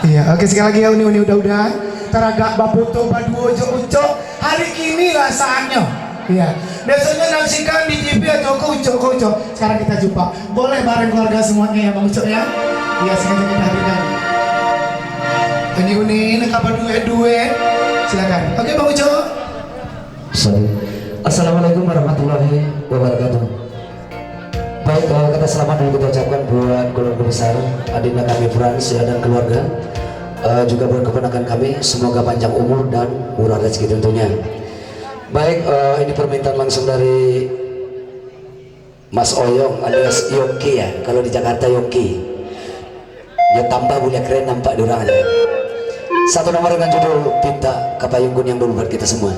Iya, oke sekali lagi ya Uni udah. Taraga baputo baduo ojo uco. Hari kini lah saatnya. Iya. Biasanya nyaksikan di TV atau uco. Sekarang kita jumpa. Boleh bareng keluarga semuanya ya Bang Uco ya. Iya, sengaja kita hadirkan. Uni nekapa duet. Silakan. Oke Bang Uco. Sorry. Assalamualaikum warahmatullahi wabarakatuh. Baik, kata selamat dulu kita ucapkan buat keluarga besar adinda kami Frans ya, dan keluarga, juga buat keponakan kami, semoga panjang umur dan murah rezeki tentunya. Baik, ini permintaan langsung dari Mas Oyong alias Yoki ya, kalau di Jakarta Yoki. Ya tambah boleh keren nampak durangnya. Satu nomor dengan judul Pinta Kapayunggun yang dulu buat kita semua.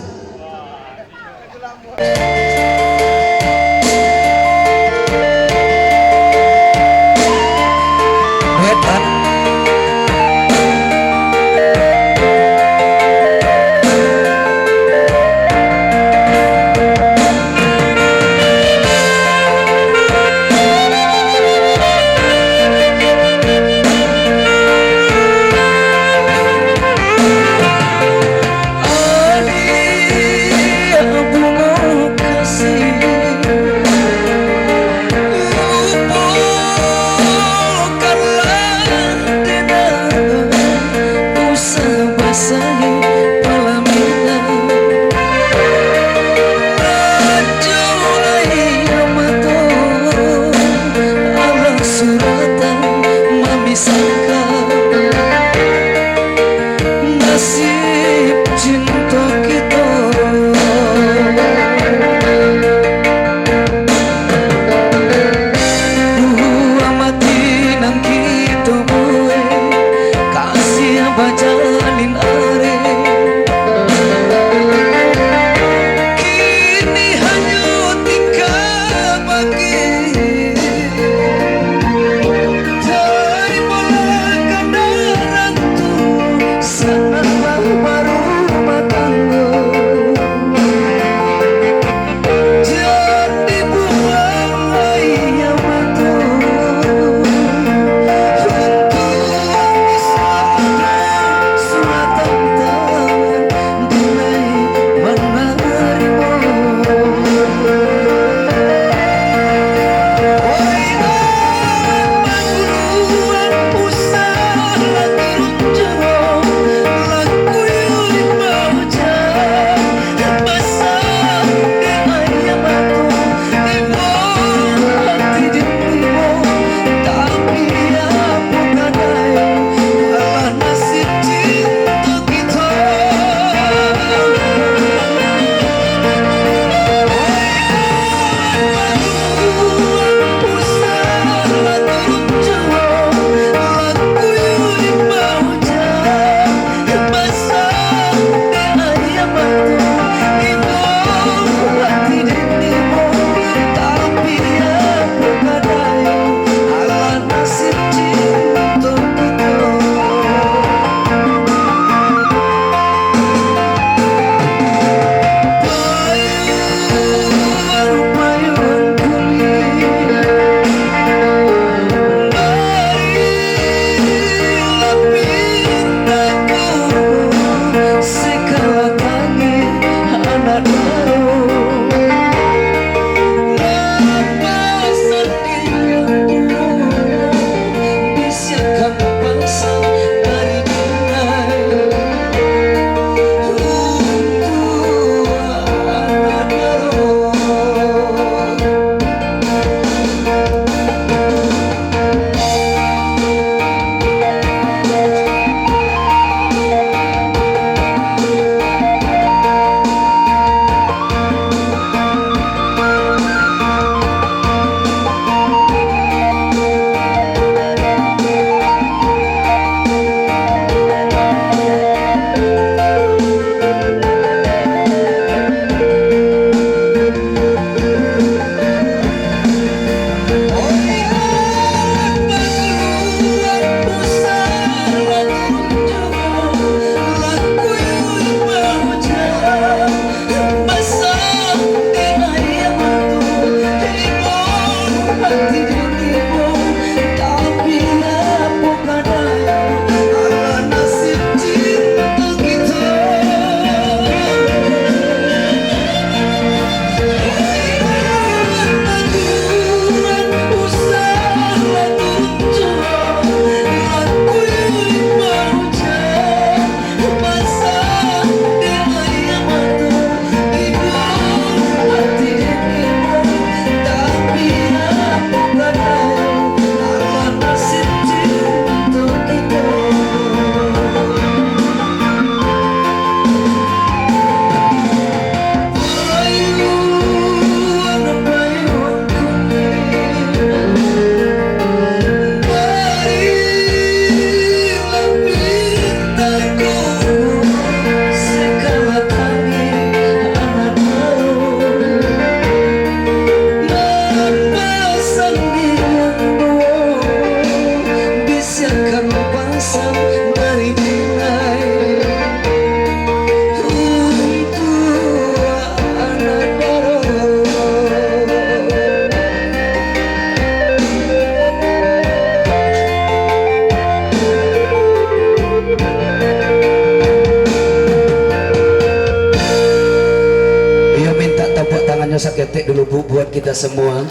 tentunya saketek dulu Bu buat kita semua.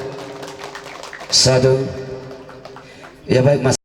Satu. Ya baik Mas.